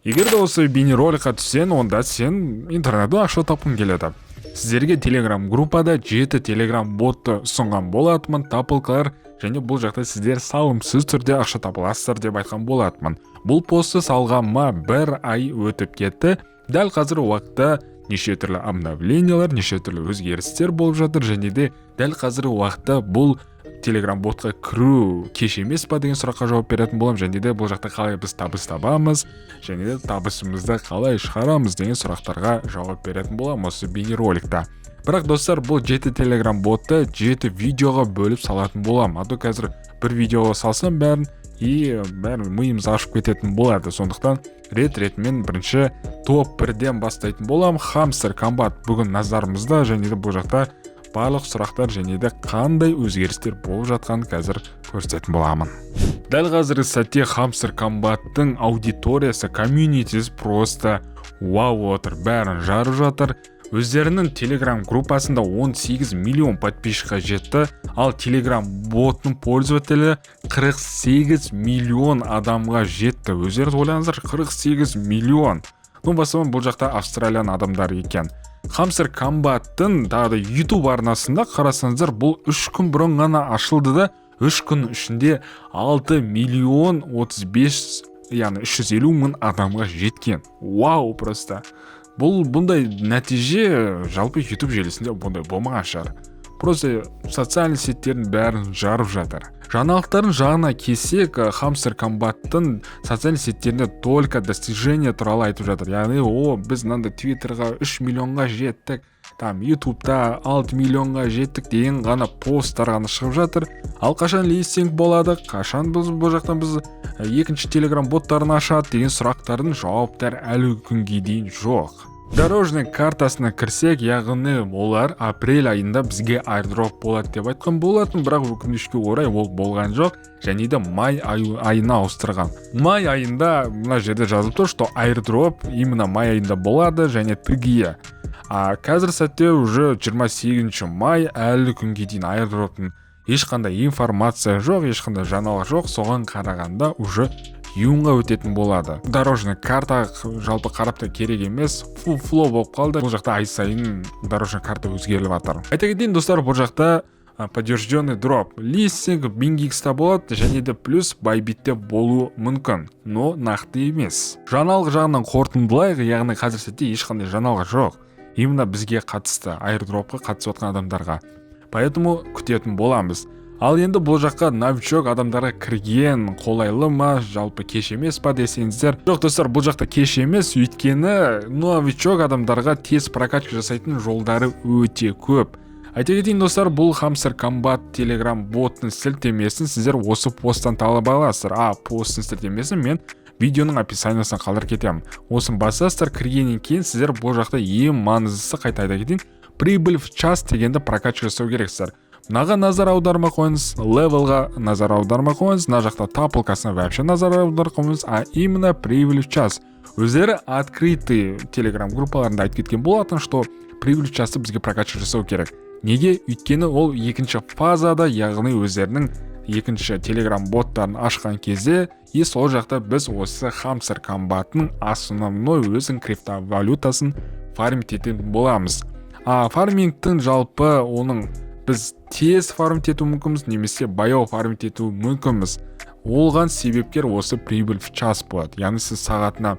Егер де осы бейнероликқа түссең, онда сен интернеттен ақша тапқың келеді. Сіздерге Telegram группада 7 Telegram ботты ұсынған болатмын, тапылқалар, және бұл жақта сіздер салымсыз түрде ақша табыласыздар деп айтқан болатмын. Бұл постты салғанма 1 ай өтіп кетті. Дәл қазір уақытта неше түрлі обновлениялар, неше түрлі өзгерістер болып жатыр, және де дәл қазір уақытта бұл Telegram ботқа кіру кеш емес па деген сұраққа жауап беретін болам, және де бұл жақта қалай біз табыс табамыз, және де табысымызды қалай шығарамыз деген сұрақтарға жауап беретін болам осы бейнероликта. Бірақ достар, бұл 7 Telegram ботты 7 видеоға бөліп салатын болам. А то қазір бір видеоға салсам бәрін миымыз ашып кететін болады. Сондықтан рет-ретімен бірінші топ 1-ден бастайтын болам. Hamster Combat бүгін назарымызда, және де бұл жақта барлық сұрақтар және де қандай өзгерістер болып жатқанын қазір көрсететін боламын. Дәл қазіргі сәтте Hamster Combat'тың аудиториясы, комьюнитис просто вау отыр, бәрін жарып жатыр. Өздерінің Telegram группасында 18 миллион подписчикқа жетті, ал Telegram ботының пользователі 48 миллион адамға жетті. Өздеріңіз ойлаңыздар, 48 миллион. Басымен бұл жақта Австралиян адамдар екен. Hamster Combat'тың тағы YouTube арнасында қарасаңыздар, бұл 3 күн бұрын ғана ашылды да, 3 күн ішінде 6 миллион 35, яғни 350 мың адамға жеткен. Вау, просто. Бұндай нәтиже жалпы YouTube желісінде бұндай болмаған шығар. Просто социальный сеттердің бәрін жарып жатыр. Жаңалықтардың жағына келсек, Hamster Combat'тың социальный сеттерінде только достижение туралы айтып жатыр. Яғни, біз мынандай Twitterға 3 миллионға жеттік, YouTube'да 6 миллионға жеттік деген ғана посттар ғана шығып жатыр. Ал қашан листинг болады, қашан бұл жақтан біз екінші Telegram боттарын ашады деген сұрақтардың жауаптар әлі күнге дейін жоқ. Дорожный картасына кірсек, яғни олар апрель айында бізге airdrop болады деп айтқан болатын, бірақ өкінішке орай ол болған жоқ, және де май айына ауыстырған. Май айында мына жерде жазылып тұр, что airdrop именно май айында болады, және тыгия. Қазір сәтте уже 28 май, әлі күнге дейін airdrop'тың ешқандай информация жоқ, ешқандай жаңалық жоқ, соған қарағанда уже июньға өтетін болады. Дорожный карта жалпы қарапта керек емес, full flow болып қалды. Бұл жақта ай сайын дорожный карта өзгеріліп жатыр. Айта кетейін достар, бұл жақта подтвержденный дроп, листинг BingX-та болады, және де плюс Bybit'те болуы мүмкін, но нақты емес. Жаңалық жағынан қорытындылайық, яғни қазір сәтте ешқандай жаңалық жоқ. Именно бізге қатысты, airdropқа қатысып отқан адамдарға. Поэтому күтетін боламыз. Ал енді бұл жаққа новичок адамдарға кірген қолайлы ма, жалпы кеш емес па десеңіздер. Жоқ достар, бұл жақта кеш емес, өйткені новичок адамдарға тез прокачка жасайтын жолдары өте көп. Айта кетейін достар, бұл Hamster Combat Telegram боттың сілтемесін сіздер осы посттан талап аласыздар. Посттың сілтемесін мен видеоның описаниясына қалдырып кетемін. Осын басасыздар, кіргеннен кейін сіздер бұл жақта ең маңыздысы қайта айта кетейін, прибыль в час дегенді прокачка жасау керексіздер. Мынаға назар аударма қойыңыз, левелға назар аударма қойыңыз, мына жақта тапылкасына вообще назар аударма қойыңыз, именно прибыль в час. Өздері открытый Telegram группаларында айтып кеткен болатын, что прибыль в часты бізге прокачка жасау керек. Неге? Өйткені ол екінші фазада, яғни өздерінің екінші Telegram боттарын ашқан кезде, сол жақта біз осы Hamster Combat'ның основной өзінің криптовалютасын фарминг ететін боламыз. Фармингтің жалпы оның біз тез фарминг ету мүмкінбіз, немесе баяу фарминг ету мүмкінбіз. Олған себепкер осы прибыль в час болады. Яғни сіз сағатына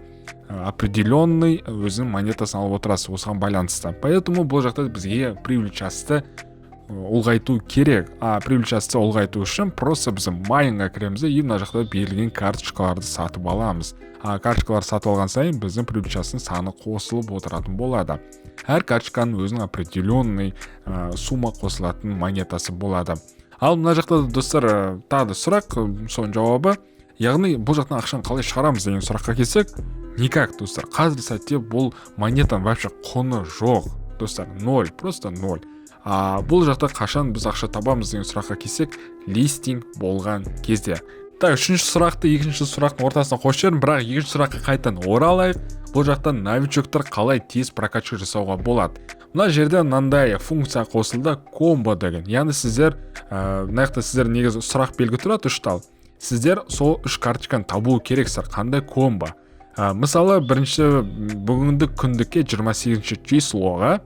определенный өзінің монетасын алып отырасыз, осыған байланысты. Поэтому бұл жақта бізге прибыль в часты ұлғайту керек. Прибыль часты ұлғайту үшін просто біз майынға кіреміз и мына жақта берілген карточкаларды сатып аламыз. Карточкалар сатып алған сайын біздің прибыль частың саны қосылып отыратын болады. Әр карточканың өзінің определенный сумма қосылатын монетасы болады. Ал мына жақта достар тағы сұрақ, соның жауабы, яғни бұл жақтан ақшаны қалай шығарамыз деген сұраққа келсек, никак достар. Қазір сәтте бұл монетаның вообще құны жоқ. Достар, 0, просто 0. Бұл жақта қашан біз ақша табамыз деген сұраққа келсек, листинг болған кезде. Үшінші сұрақты екінші сұрақтың ортасына қосып жібердім, бірақ екінші сұраққа қайтадан оралайық. Бұл жақта новичоктар қалай тез прокачка жасауға болады. Мына жерде мынандай функция қосылды, комбо деген. Яғни сіздер сіздер негізі сұрақ белгі тұрады 3 тал. Сіздер сол 3 карточканы табу керексіздер. Қандай комбо? Мысалы бірінші бүгінгі күндікке 28 числоға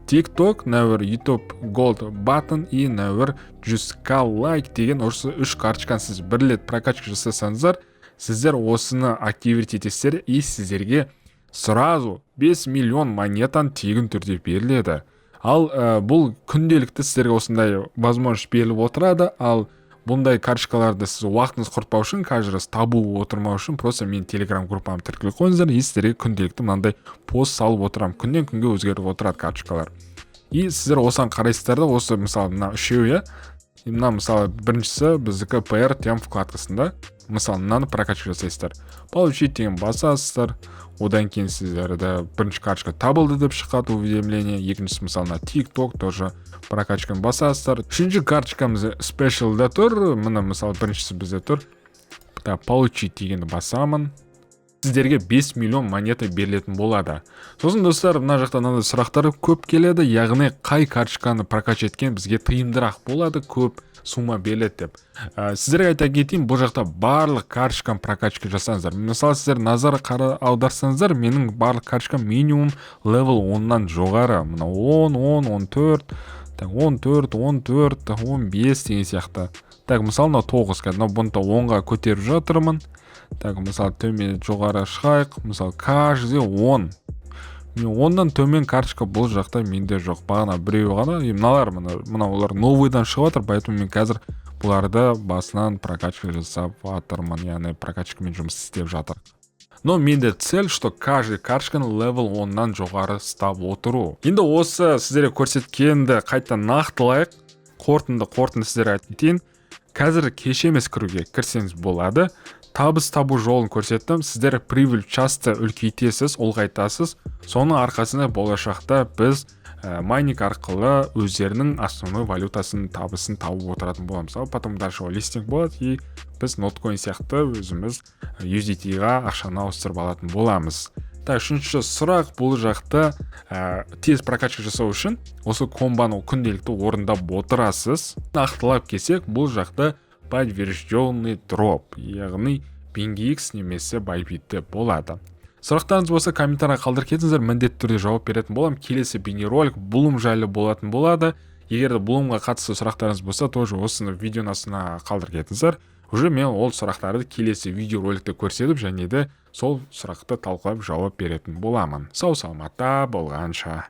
TikTok нәуір YouTube Gold Button и нәуір 100k лайк деген осы 3 карточканы сіз бірлет прокачка жасасаңыздар, сіздер осыны активировать етесіздер и сіздерге сразу 5 миллион монетан тегін түрде беріледі. Ал бұл күнделікті сіздерге осындай возможность беріліп отырады. Ал бұндай карточкаларды сіз уақытыңыз құртпау үшін, каждый раз табу отырмау үшін просто мен телеграм группамы тіркеле қойыңыздар, и сіздерге күнделікті мынандай пост салып отырамын. Күннен күнге өзгеріп отырады карточкалар. И сіздер осыған қарайсыздар да, осы мысалы мына үшеуі, мына мысалы біріншісі біздікі PR тем вкладкасында, мысалы мынаны прокачка жасайсыздар. Получить деген басасыздар. Одан кейін сіздерді бірінші карточка табылды деп шығады уведомление. Екіншісі мысалы на TikTok тоже прокачканы басасыздар. Үшінші карточкамыз спешалда тұр. Мына мысалы біріншісі бізде тұр. Получить дегенді басамын. Сіздерге 5 миллион монета берілетін болады. Сосын достар, мына жақта мынандай сұрақтар көп келеді. Яғни қай карточканы прокачать еткен бізге тиімдірақ болады, көп сумма беріледі деп. Сіздерге айта кетейін, бұл жақта барлық карточканы прокачка жасаңыздар. Мысалы сіздер назар аударсаңыздар, менің барлық карточкам минимум левел 10-нан жоғары. Мына 10, 14, 14, 14, 15 деген сияқты. Мысалы мына 9, бұны 10-ға көтеріп жатырмын. Мысалы төмен жоғары шығайық. Мысалы каждый 10. Мен 10-дан төмен карточка бұл жақта менде жоқ. Бағана біреу ғана. Мыналар, мына олар новыйдан шығып жатыр, поэтому мен қазір бұларды басынан прокачка жасап жатырмын. Яғни прокачкамен жұмыс істеп жатыр. Но менде цель, что каждый карточканы левел 10-нан жоғары ұстап отыру. Енді осы сіздерге көрсеткенді қайта нақтылайық. Қорытынды сіздерге айтайын. Қазір кеш емес кіруге кірсеңіз болады. Табыс табу жолын көрсеттім. Сіздер прибыль часто үлкейтесіз, ұлғайтасыз. Соның арқасында болашақта біз майнинг арқылы өздерінің основной валютасын табысын тауып отыратын боламыз. Потом дальше листинг болады, и біз ноткоин сияқты өзіміз USDT-ға ақшаны ауыстырып алатын боламыз. Үшінші сұрақ, бұл жақта тез прокачка жасау үшін осы комбаны күнделікті орындап отырасыз. Нақтылап келсек, бұл жақта подтвержденный дроп, яғни BingX немесе Bybit'те болады. Сұрақтарыңыз болса комментария қалдырып кетіңіздер, міндетті түрде жауап беретін болам. Келесі бейнеролик Bloom жайлы болатын болады. Егер де Bloomға қатысты сұрақтарыңыз болса, тоже осыны видеоның астына қалдырып кетіңіздер. Уже мен ол сұрақтарды келесі видеороликте көрсетіп, және де сол сұрақты талқылап жауап беретін боламын. Сау саламатта болғанша.